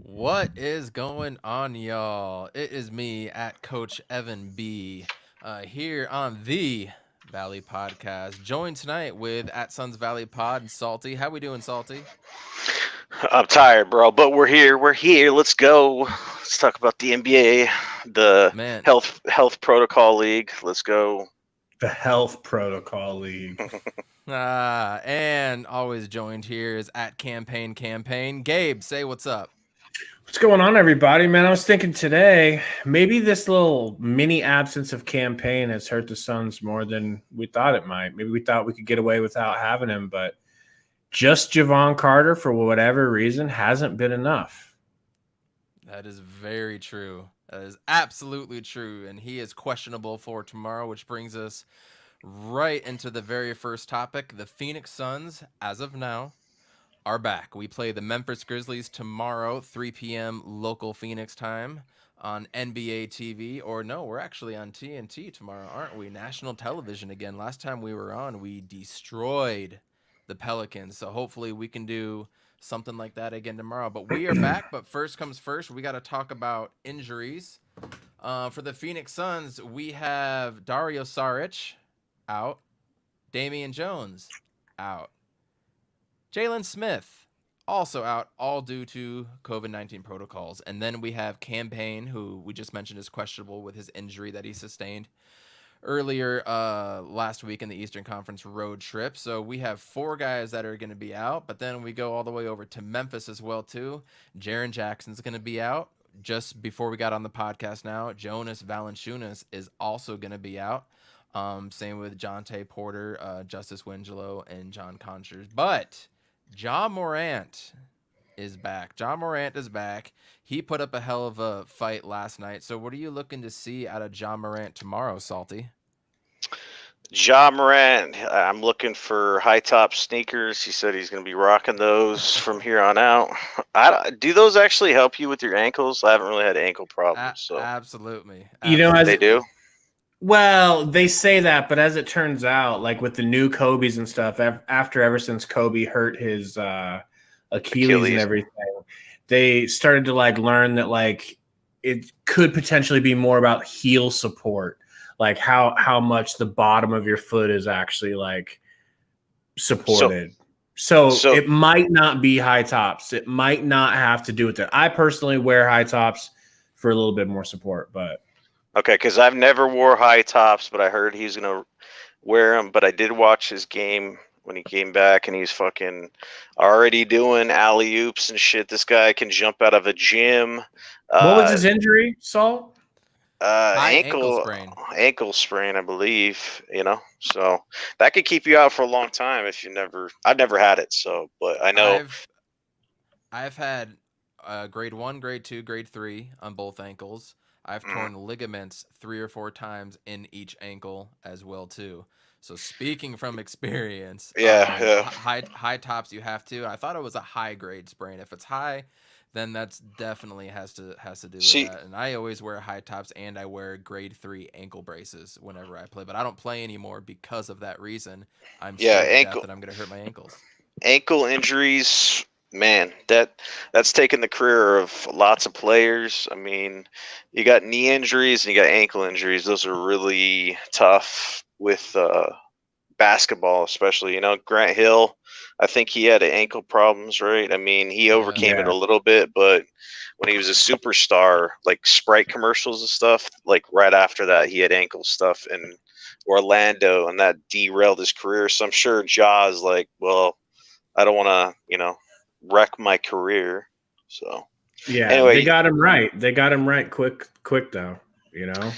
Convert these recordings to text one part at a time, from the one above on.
What is going on, y'all? It is me at Coach Evan B. Here on the Valley Podcast. Joined tonight with at Suns Valley Pod and Salty. How we doing, Salty? I'm tired, bro, but we're here. We're here. Let's go. Let's talk about the NBA, the Man, health protocol league. Let's go. The Health Protocol League. and always joined here is at Campaign. Gabe, say what's up. What's going on, everybody? Man, I was thinking today, maybe this little mini absence of campaign has hurt the Suns more than we thought it might. Maybe we thought we could get away without having him, but just Javon Carter, for whatever reason, hasn't been enough. That is very true. That is absolutely true. And he is questionable for tomorrow, which brings us right into the very first topic. The Phoenix Suns, as of now, are back. We play the Memphis Grizzlies tomorrow, 3 p.m. local Phoenix time on NBA TV. Or no, we're actually on TNT tomorrow, aren't we? National television again. Last time we were on, we destroyed the Pelicans. So hopefully we can do something like that again tomorrow. But we are back. But first comes first, we got to talk about injuries. For the Phoenix Suns, we have Dario Saric out, Damian Jones out, Jalen Smith also out, all due to COVID-19 protocols. And then we have Cam Payne, who we just mentioned is questionable with his injury that he sustained earlier last week in the Eastern Conference road trip. So we have four guys that are going to be out, but then we go all the way over to Memphis as well too. Jaren Jackson's going to be out. Just before we got on the podcast now, Jonas Valanciunas is also going to be out. Same with Jonte Porter, Justice Winslow, and John Conchers. But Ja Morant is back. Ja Morant is back. He put up a hell of a fight last night. So what are you looking to see out of Ja Morant tomorrow, Salty? Ja Morant, I'm looking for high top sneakers. He said he's going to be rocking those from here on out. Do those actually help you with your ankles? I haven't really had ankle problems, so Absolutely. You know, they do. well, they say that, but as it turns out, like with the new Kobe's and stuff, ever since Kobe hurt his Achilles and Achilles. everything, they started to learn that it could potentially be more about heel support, like how much the bottom of your foot is actually So, supported. So so it might not be high tops. It might not have to do with it. I personally wear high tops for a little bit more support, but okay, because I've never wore high tops, but I heard he's going to wear them. But I did watch his game when he came back, and he's fucking already doing alley oops and shit. This guy can jump out of a gym. what was Uh, his injury, Saul? High ankle ankle sprain. ankle sprain, I believe. So that could keep you out for a long time if you never. I've never had it, so but I know. I've had grade 1, grade 2, grade 3 on both ankles. I've Mm, torn ligaments 3 or 4 times in each ankle as well too. So speaking from experience, yeah, yeah. high tops you have to. I thought it was a high grade sprain. If it's high, then that's definitely has to do with See, that. And I always wear high tops and I wear grade 3 ankle braces whenever I play. But I don't play anymore because of that reason. I'm yeah, scared to death ankle that I'm gonna hurt my ankles. ankle injuries. Man, that's taken the career of lots of players. I mean, you got knee injuries and you got ankle injuries. Those are really tough with basketball, especially. Grant Hill, I think he had ankle problems, right? I mean, he Yeah. overcame it Yeah. a little bit, but when he was a superstar, like Sprite commercials and stuff, like right after that, he had ankle stuff in Orlando, and that derailed his career. So I'm sure Ja's like, well, I don't want to, wreck my career. So Yeah, they anyway, got him right. They got him right quick though, But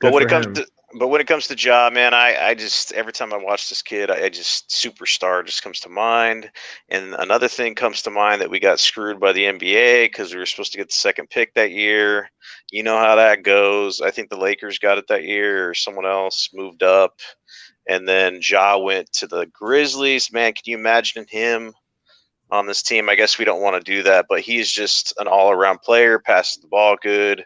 Good when for it comes him. to but when it comes to Ja, man, I just every time I watch this kid, I just superstar just comes to mind. And another thing comes to mind that we got screwed by the NBA because we were supposed to get the second pick that year. You know how that goes. I think the Lakers got it that year, or someone else moved up, and then Ja went to the Grizzlies. Man, can you imagine him on this team. I guess we don't want to do that, but he's just an all-around player, passes the ball good,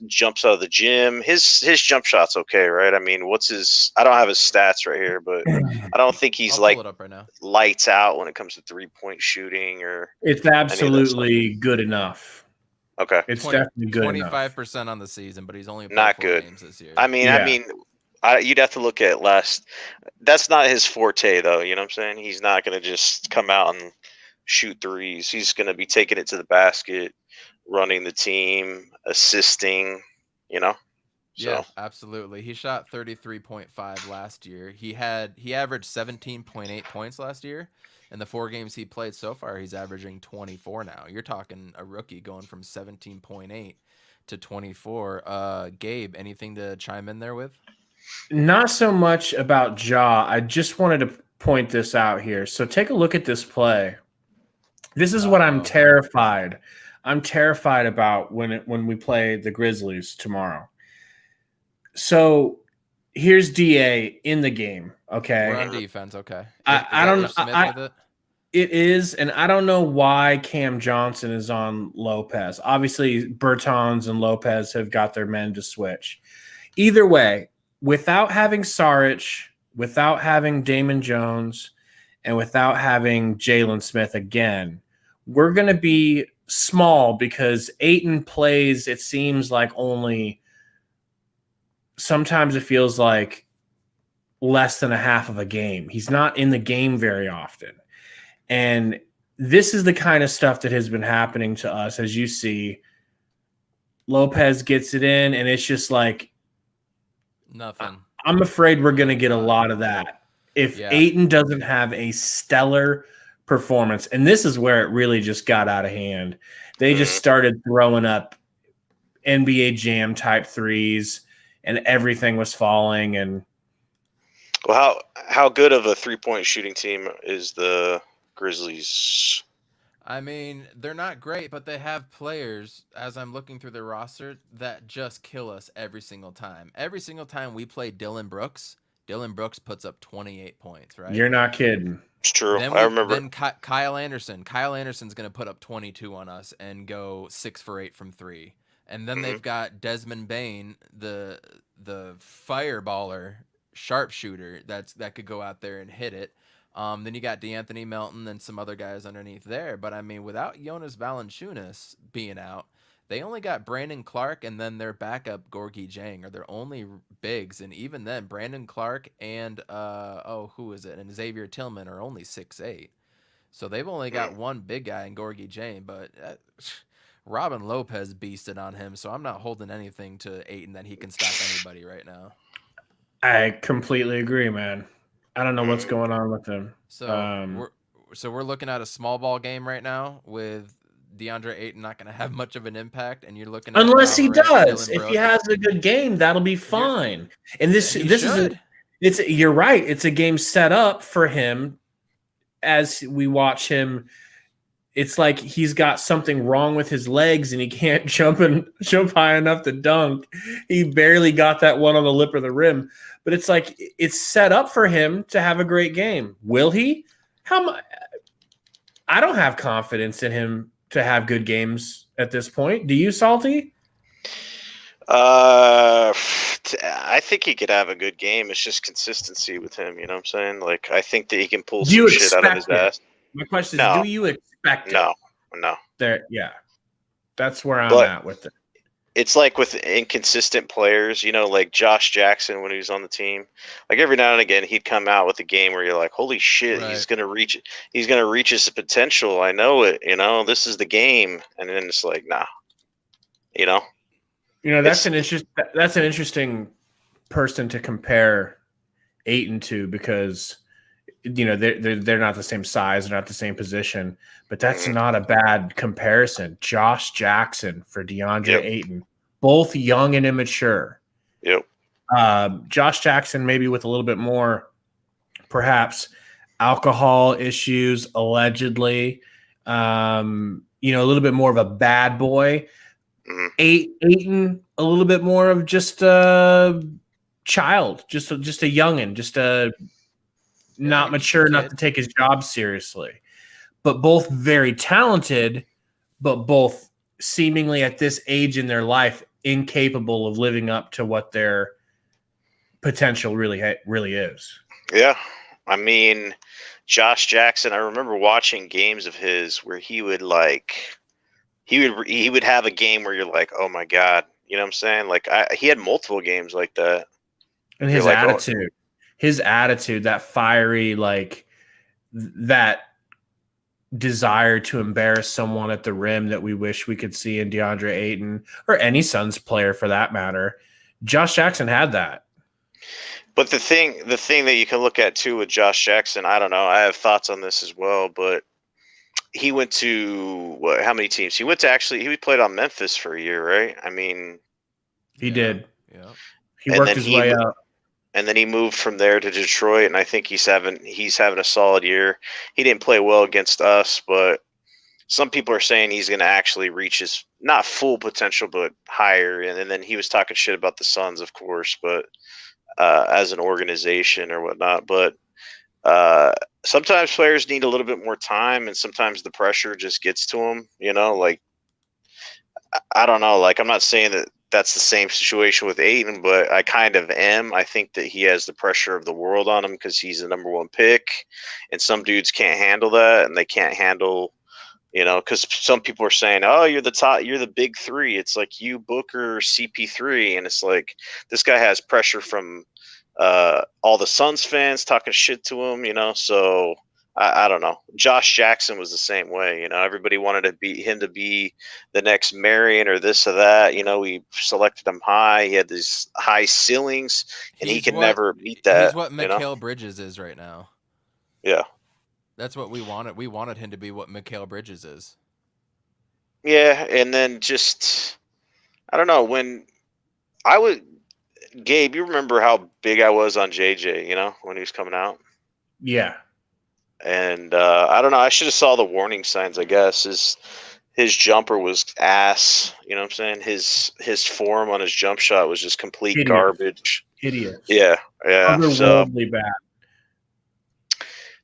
jumps out of the gym. His jump shot's okay, right? I mean, what's his? I don't have his stats right here, but I don't think he's I'll like pull it up right now. lights out when it comes to 3-point shooting or It's any of that stuff. absolutely good enough. Okay, It's definitely good 25% on the season, but he's only played Not 4 good. games this year. I mean, you'd have to look at last. That's not his forte, though. You know what I'm saying? He's not going to just come out and shoot threes. He's going to be taking it to the basket, running the team, assisting. You know. Yeah, So absolutely. He shot 33.5 last year. He averaged 17.8 points last year. In the 4 games he played so far, he's averaging 24 now. You're talking a rookie going from 17.8 to 24. Gabe, anything to chime in there with? Not so much about Ja. I just wanted to point this out here. So take a look at this play. This is what I'm terrified. I'm terrified about when we play the Grizzlies tomorrow. So here's DA in the game. Okay, We're on defense. Okay. I don't. Smith with it? It is, and I don't know why Cam Johnson is on Lopez. Obviously, Bertans and Lopez have got their men to switch. Either way, without having Saric, without having Damon Jones, and without having Jalen Smith again, we're going to be small because Ayton plays, it seems like only sometimes it feels like less than a half of a game. He's not in the game very often. And this is the kind of stuff that has been happening to us. As you see, Lopez gets it in, and it's just like nothing. I'm afraid we're going to get a lot of that if Ayton doesn't have a stellar performance. And this is where it really just got out of hand. They just started throwing up NBA Jam type threes, and everything was falling. And well, how good of a 3-point shooting team is the Grizzlies? I mean, they're not great, but they have players, as I'm looking through their roster, that just kill us every single time. Every single time we play Dylan Brooks puts up 28 points, right? You're not kidding. It's true. I remember. Then Kyle Anderson's going to put up 22 on us and go 6 for 8 from 3. And then they've got Desmond Bane, the fireballer sharpshooter that could go out there and hit it. Then you got DeAnthony Melton and some other guys underneath there. But, I mean, without Jonas Valanciunas being out, they only got Brandon Clark and then their backup, Gorgie Jang, are their only bigs. And even then, Brandon Clark and, who is it? And Xavier Tillman are only 6'8". So they've only got one big guy in Gorgie Jang. But Robin Lopez beasted on him, so I'm not holding anything to Ayton that he can stop anybody right now. I completely agree, man. I don't know what's going on with him. So we're looking at a small ball game right now with DeAndre Ayton not going to have much of an impact, and you're looking at unless he does. Dylan If Brooks. he has a good game, that'll be fine. And this is you're right. It's a game set up for him. As we watch him, it's like he's got something wrong with his legs and he can't jump high enough to dunk. He barely got that one on the lip of the rim. But it's like it's set up for him to have a great game. Will he? I don't have confidence in him to have good games at this point. Do you, Salty? I think he could have a good game. It's just consistency with him. You know what I'm saying? Like, I think that he can pull some shit out of his ass. My question is, do you expect it? No. That's where I'm at with it. It's like with inconsistent players, you know, like Josh Jackson when he was on the team. Like every now and again, he'd come out with a game where you're like, "Holy shit, he's gonna reach it. He's gonna reach his potential. I know it. You know, this is the game." And then it's like, nah. You know. That's an interesting person to compare Ayton to because they're not the same size, they're not the same position, but that's not a bad comparison. Josh Jackson for DeAndre Ayton, both young and immature. Yep. Josh Jackson maybe with a little bit more, perhaps, alcohol issues, allegedly. A little bit more of a bad boy. Ayton, a little bit more of just a child, just a youngin', just a not mature enough to take his job seriously. but both very talented, but both seemingly at this age in their life incapable of living up to what their potential really is. Yeah. I mean, Josh Jackson, I remember watching games of his where he would have a game where you're like, "Oh my god." You know what I'm saying? Like he had multiple games like that. And You're his like, attitude, that fiery, like that desire to embarrass someone at the rim that we wish we could see in DeAndre Ayton or any Suns player for that matter. Josh Jackson had that. But the thing that you can look at too with Josh Jackson, I don't know. I have thoughts on this as well, but he went to how many teams? He played on Memphis for a year, right? I mean, he did. Yeah. He worked his way up. And then he moved from there to Detroit, and I think he's having a solid year. He didn't play well against us, but some people are saying he's going to actually reach his not full potential, but higher. And then he was talking shit about the Suns, of course, but as an organization or whatnot. But sometimes players need a little bit more time, and sometimes the pressure just gets to them. You know, like I don't know. Like I'm not saying that that's the same situation with Ayton, but I kind of am. I think that he has the pressure of the world on him because he's the number one pick, and some dudes can't handle that, and they can't handle, you know, because some people are saying, "Oh, you're the top, you're the big three." It's like you, Booker, CP3, and it's like this guy has pressure from all the Suns fans talking shit to him, you know. So I don't know. Josh Jackson was the same way, you know. Everybody wanted him to be the next Marion or this or that. You know, we selected him high. He had these high ceilings, and he could never meet that. He's what Mikal Bridges is right now. Yeah, that's what we wanted. We wanted him to be what Mikal Bridges is. Yeah, and then just I don't know when Gabe, you remember how big I was on JJ, you know, when he was coming out? Yeah. And I don't know. I should have saw the warning signs. I guess his jumper was ass. You know what I'm saying? His form on his jump shot was just complete garbage. Idiot. Yeah. Otherworldly bad.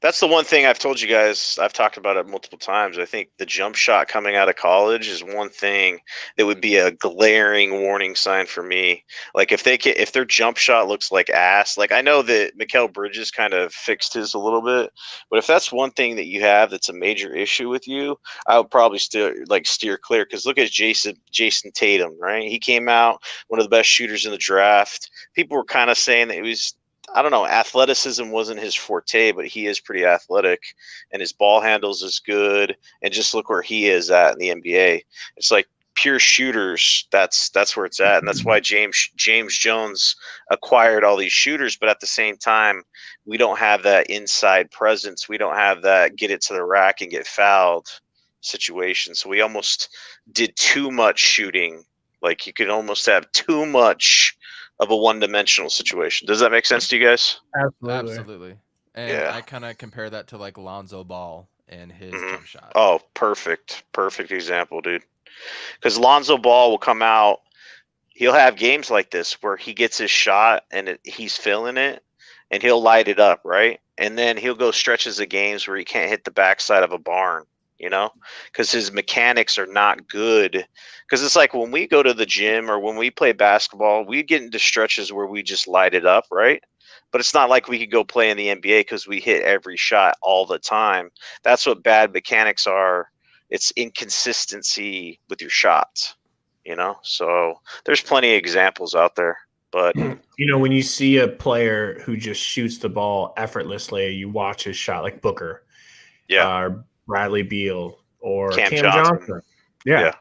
That's the one thing I've told you guys. I've talked about it multiple times. I think the jump shot coming out of college is one thing that would be a glaring warning sign for me. Like if their jump shot looks like ass, like I know that Mikal Bridges kind of fixed his a little bit, but if that's one thing that you have that's a major issue with you, I would probably still steer clear. Because look at Jason Tatum, right? He came out one of the best shooters in the draft. People were kind of saying that he was, I don't know, athleticism wasn't his forte, but he is pretty athletic and his ball handles is good. And just look where he is at in the NBA. It's like pure shooters. That's where it's at. And that's why James Jones acquired all these shooters. But at the same time, we don't have that inside presence. We don't have that get it to the rack and get fouled situation. So we almost did too much shooting. Like you could almost have too much of a one-dimensional situation. Does that make sense to you guys? Absolutely. And yeah. I kind of compare that to like Lonzo Ball and his jump shot. Oh, perfect example, dude. Because Lonzo Ball will come out, he'll have games like this where he gets his shot and he's feeling it, and he'll light it up, right? And then he'll go stretches of games where he can't hit the backside of a barn, you know, because his mechanics are not good. Because it's like when we go to the gym or when we play basketball, we get into stretches where we just light it up, right? But it's not like we could go play in the NBA because we hit every shot all the time. That's what bad mechanics are. It's inconsistency with your shots, you know? So there's plenty of examples out there. But you know, when you see a player who just shoots the ball effortlessly, you watch his shot, like Booker, or Bradley Beal, or Cam Johnson. Yeah.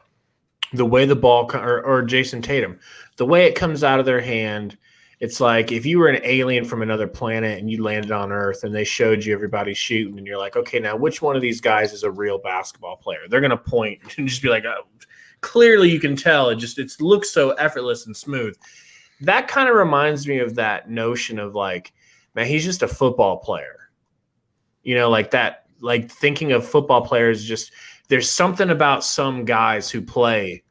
The way the ball or Jason Tatum, the way it comes out of their hand, it's like if you were an alien from another planet and you landed on Earth and they showed you everybody shooting and you're like, okay, now which one of these guys is a real basketball player? They're going to point and just be like, oh, clearly you can tell. It looks so effortless and smooth. That kind of reminds me of that notion of like, man, he's just a football player. You know, like that, like thinking of football players, just there's something about some guys who play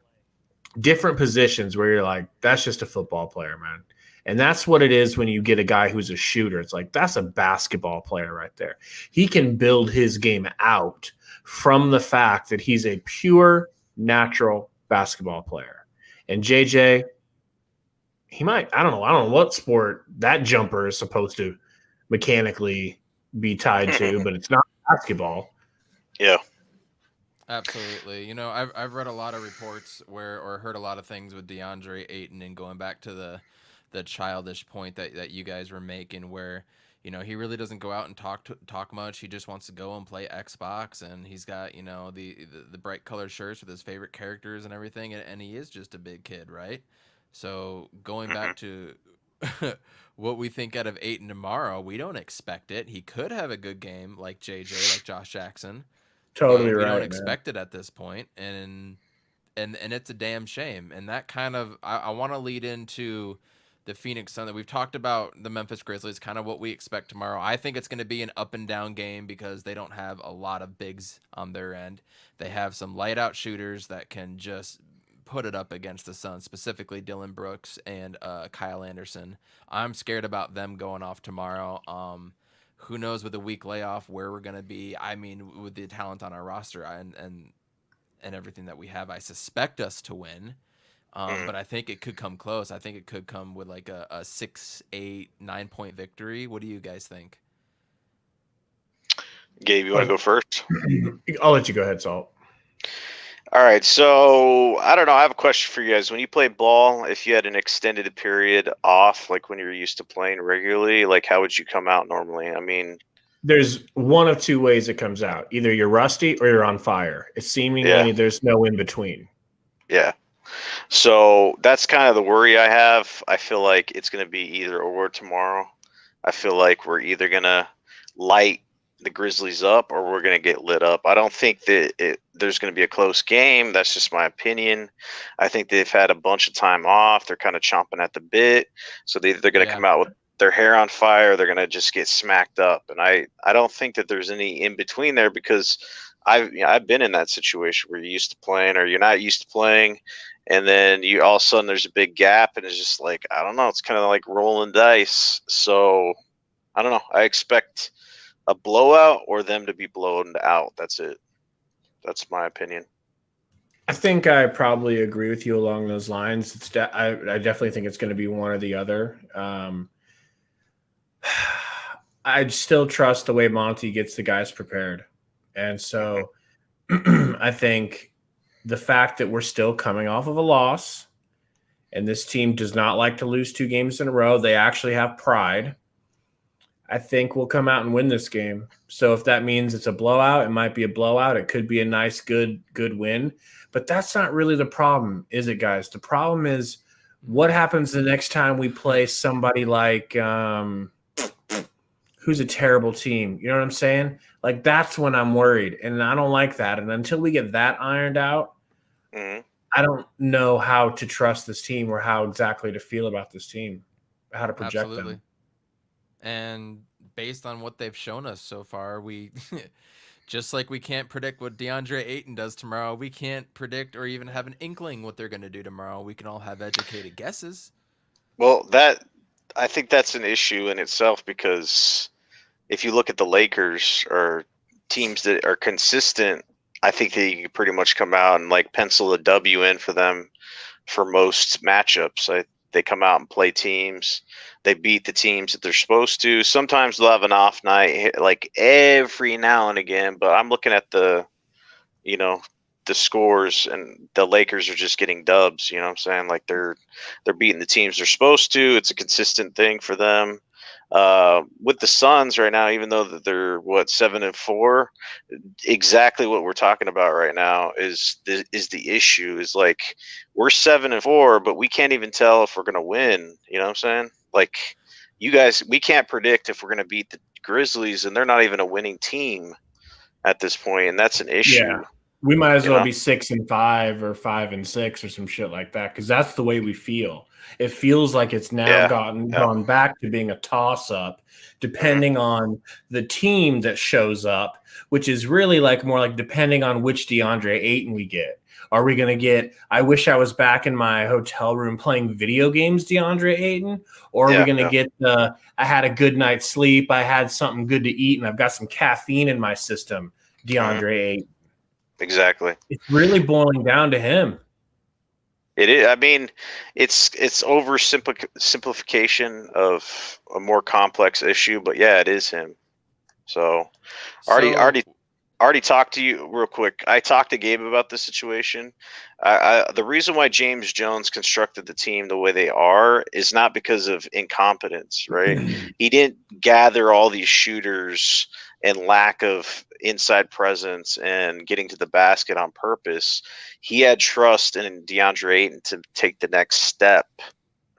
different positions where you're like, that's just a football player, man. And that's what it is when you get a guy who's a shooter. It's like, that's a basketball player right there. He can build his game out from the fact that he's a pure natural basketball player. And JJ, he might, I don't know what sport that jumper is supposed to mechanically be tied to, but it's not basketball. Yeah. Absolutely. You know, I've read a lot of reports or heard a lot of things with DeAndre Ayton, and going back to the childish point that you guys were making, where, you know, he really doesn't go out and talk much. He just wants to go and play Xbox, and he's got, you know, the bright colored shirts with his favorite characters and everything, and he is just a big kid, right? So going back to what we think out of Ayton tomorrow, we don't expect it. He could have a good game like JJ, like Josh Jackson. Totally We right, don't man. expect it at this point, and it's a damn shame. And that kind of, I want to lead into the Phoenix Sun that we've talked about, the Memphis Grizzlies, kind of what we expect tomorrow. I think it's going to be an up and down game because they don't have a lot of bigs on their end. They have some light out shooters that can just put it up against the Suns, specifically Dylan Brooks and Kyle Anderson. I'm scared about them going off tomorrow. Who knows with a week layoff where we're going to be. I mean, with the talent on our roster and everything that we have, I suspect us to win. But I think it could come close. I think it could come with like a 6, 8, 9-point victory. What do you guys think? Gabe, you want to go first? I'll let you go ahead, Salt. All right, so I don't know. I have a question for you guys. When you play ball, if you had an extended period off, like when you're used to playing regularly, like how would you come out normally? I mean, there's one of two ways it comes out. Either you're rusty or you're on fire. It's seemingly there's no in between. Yeah. So that's kind of the worry I have. I feel like it's going to be either or tomorrow. I feel like we're either going to light the Grizzlies up or we're going to get lit up. I don't think that there's going to be a close game. That's just my opinion. I think they've had a bunch of time off. They're kind of chomping at the bit. So they're going to come out with their hair on fire. They're going to just get smacked up. And I don't think that there's any in between there, because I've been in that situation where you're used to playing or you're not used to playing. And then you all of a sudden there's a big gap and it's just like, I don't know. It's kind of like rolling dice. So I don't know. I expect a blowout or them to be blown out. That's it. That's my opinion. I think I probably agree with you along those lines. I definitely think it's going to be one or the other. I'd still trust the way Monty gets the guys prepared. And so I think the fact that we're still coming off of a loss and this team does not like to lose 2 games in a row, they actually have pride. I think we'll come out and win this game. So if that means it's a blowout, it might be a blowout. It could be a nice, good win. But that's not really the problem, is it, guys? The problem is what happens the next time we play somebody like who's a terrible team. You know what I'm saying? Like, that's when I'm worried, and I don't like that. And until we get that ironed out, I don't know how to trust this team or how exactly to feel about this team, how to project them. And based on what they've shown us so far, we just like we can't predict what DeAndre Ayton does tomorrow, we can't predict or even have an inkling what they're going to do tomorrow. We can all have educated guesses. Well, I think that's an issue in itself, because if you look at the Lakers or teams that are consistent, I think they pretty much come out and like pencil a W in for them for most matchups. They come out and play teams. They beat the teams that they're supposed to. Sometimes they'll have an off night, like every now and again. But I'm looking at the scores, and the Lakers are just getting dubs. You know what I'm saying? Like they're beating the teams they're supposed to. It's a consistent thing for them. With the Suns right now, even though that they're 7-4, exactly what we're talking about right now is the issue. Is like we're 7-4, but we can't even tell if we're gonna win. You know what I'm saying? Like you guys, we can't predict if we're gonna beat the Grizzlies, and they're not even a winning team at this point, and that's an issue. Yeah. We might as well be 6-5 or 5-6 or some shit like that, because that's the way we feel. It feels like it's now gone back to being a toss-up, depending on the team that shows up, which is really like more like depending on which DeAndre Ayton we get. Are we going to get, I wish I was back in my hotel room playing video games, DeAndre Ayton? Or are we going to get I had a good night's sleep, I had something good to eat, and I've got some caffeine in my system, DeAndre Ayton? exactly. It's really boiling down to him. It is. I mean, it's simplification of a more complex issue, but yeah, it is him. So already So already already talked to you real quick. I talked to Gabe about this situation. The reason why James Jones constructed the team the way they are is not because of incompetence, right? He didn't gather all these shooters and lack of inside presence and getting to the basket on purpose. He had trust in DeAndre Ayton to take the next step,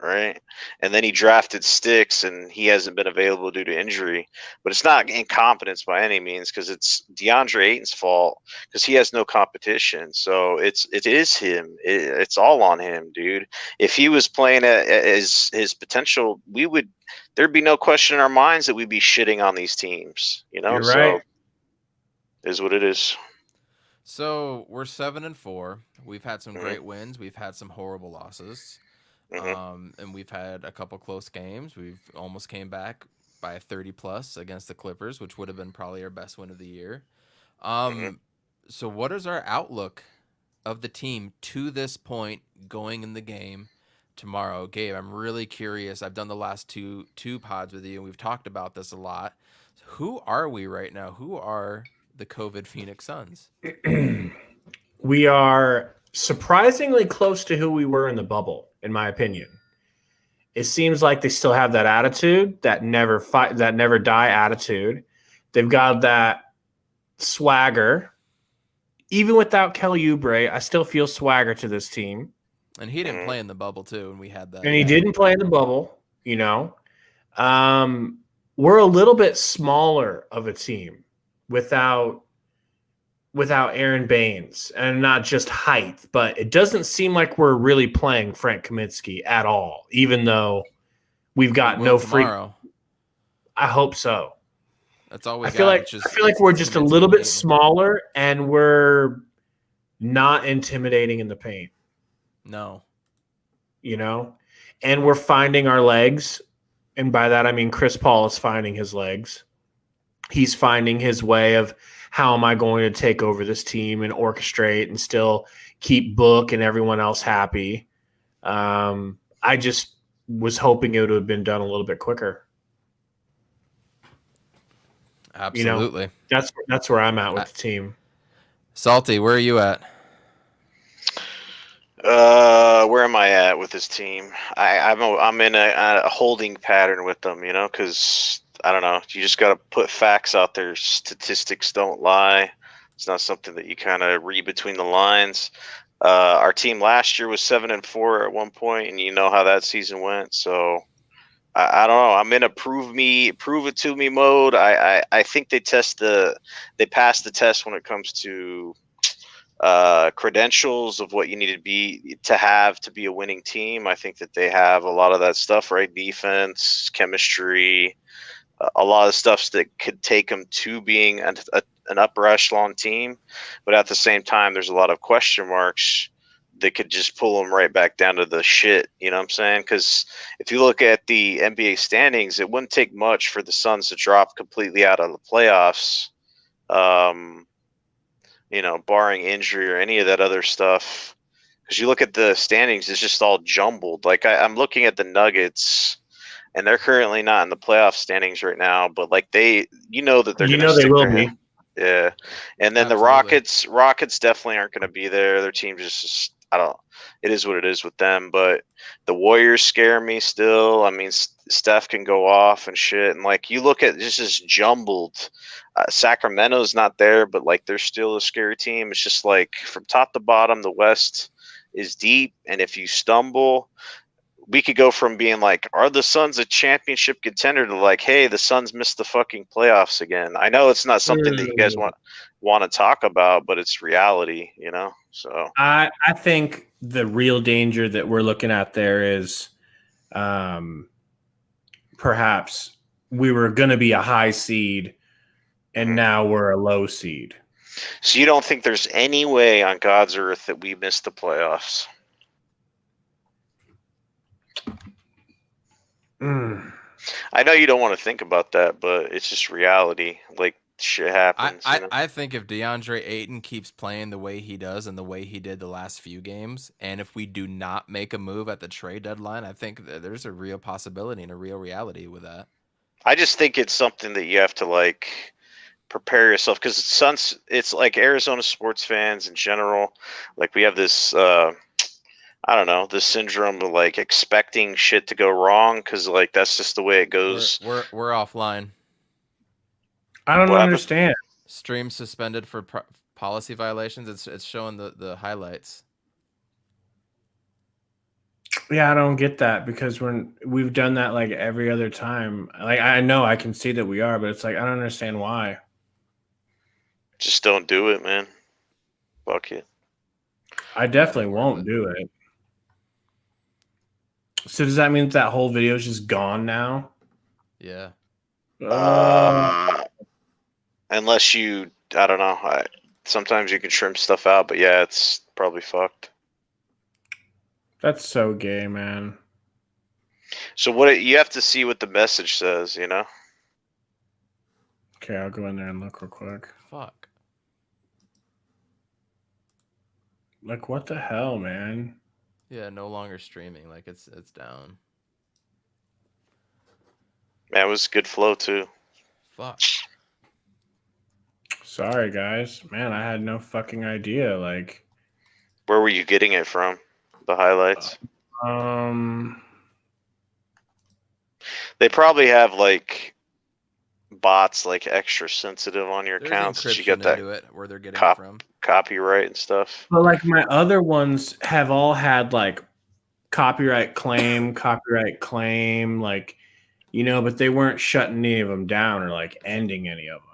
right? And then he drafted Sticks, and he hasn't been available due to injury. But it's not incompetence by any means, because it's DeAndre Ayton's fault because he has no competition. So it is him. It's all on him, dude. If he was playing at his potential, there'd be no question in our minds that we'd be shitting on these teams. You're So right. it is what it is. So we're 7-4. We've had some Mhm. great wins. We've had some horrible losses. And we've had a couple close games. We've almost came back by 30 plus against the Clippers, which would have been probably our best win of the year. Mhm. So what is our outlook of the team to this point going in the game tomorrow? Gabe, I'm really curious. I've done the last two pods with you, and we've talked about this a lot. Who are we right now? Who are the COVID Phoenix Suns? We are surprisingly close to who we were in the bubble, in my opinion. It seems like they still have that attitude, that never die attitude. They've got that swagger. Even without Kelly Oubre, I still feel swagger to this team. And he didn't Mhm. play in the bubble too, and we had that. And he didn't play in the bubble, you know. We're a little bit smaller of a team without Aaron Baines, and not just height, but it doesn't seem like we're really playing Frank Kaminsky at all, even though we've We got will no freak. tomorrow. I hope so. That's all we I feel got. like It's just I feel like we're it's just a Kaminsky little and bit Ayton. smaller, and we're not intimidating in the paint, No. you know? And we're finding our legs, and by that I mean Chris Paul is finding his legs. He's finding his way of how am I going to take over this team and orchestrate and still keep Book and everyone else happy. I just was hoping it would have been done a little bit quicker. Absolutely. That's where I'm at with I- the team. Salty, where are you at? Where am I at with this team? I'm in a holding pattern with them, because I don't know. You just got to put facts out there. Statistics don't lie. It's not something that you kind of read between the lines. Our team last year was 7-4 at one point, and you know how that season went. So I don't know. I'm in a prove it to me mode. I think they passed the test when it comes to credentials of what you need to be a winning team. I think that they have a lot of that stuff, right? Defense, chemistry, a lot of stuff that could take them to being an upper echelon team. But at the same time, there's a lot of question marks that could just pull them right back down to the shit. You know what I'm saying? Because if you look at the NBA standings, it wouldn't take much for the Suns to drop completely out of the playoffs. Barring injury or any of that other stuff. Because you look at the standings, it's just all jumbled. Like I'm looking at the Nuggets, and they're currently not in the playoff standings right now, but like that they're going to They stick will their be. head. Yeah, and then Absolutely. the Rockets definitely aren't going to be there. Their team just I don't. It is what it is with them, but the Warriors scare me still. I mean, Steph can go off and shit, and like you look at just this jumbled. Sacramento's not there, but like they're still a scary team. It's just like from top to bottom, the West is deep, and if you stumble, we could go from being like, are the Suns a championship contender to like, hey, the Suns missed the fucking playoffs again. I know it's not something that you guys want to talk about, but it's reality, So I think the real danger that we're looking at there is perhaps we were going to be a high seed and now we're a low seed. So you don't think there's any way on God's earth that we missed the playoffs? I know you don't want to think about that, but it's just reality. Like shit happens. I, you know? I think if DeAndre Ayton keeps playing the way he does and the way he did the last few games, and if we do not make a move at the trade deadline, I think there's a real possibility and a real reality with that. I just think it's something that you have to like prepare yourself because it's like Arizona sports fans in general. Like we have this, I don't know, this syndrome of like expecting shit to go wrong because like that's just the way it goes. We're offline. I don't What happened? understand. Stream suspended for policy violations. It's showing the highlights. Yeah, I don't get that because we've done that like every other time. Like I know I can see that we are, but it's like I don't understand why. Just don't do it, man. Fuck it. I definitely worth won't it. do it. So does that mean that whole video is just gone now? Yeah. Unless you, I don't know. Sometimes you can trim stuff out, but yeah, it's probably fucked. That's so gay, man. So what you have to see what the message says, you know? Okay, I'll go in there and look real quick. Fuck. Like what the hell, man? Yeah, no longer streaming. Like it's down. Man, it was good flow too. Fuck. Sorry, guys. Man, I had no fucking idea. Like, Where were you getting it from? The highlights? They probably have like bots like extra sensitive on your There's accounts. You encryption get that into it where they're getting cop- it from. copyright and stuff. but like my other ones have all had like copyright claim, like, you know, but they weren't shutting any of them down or like ending any of them.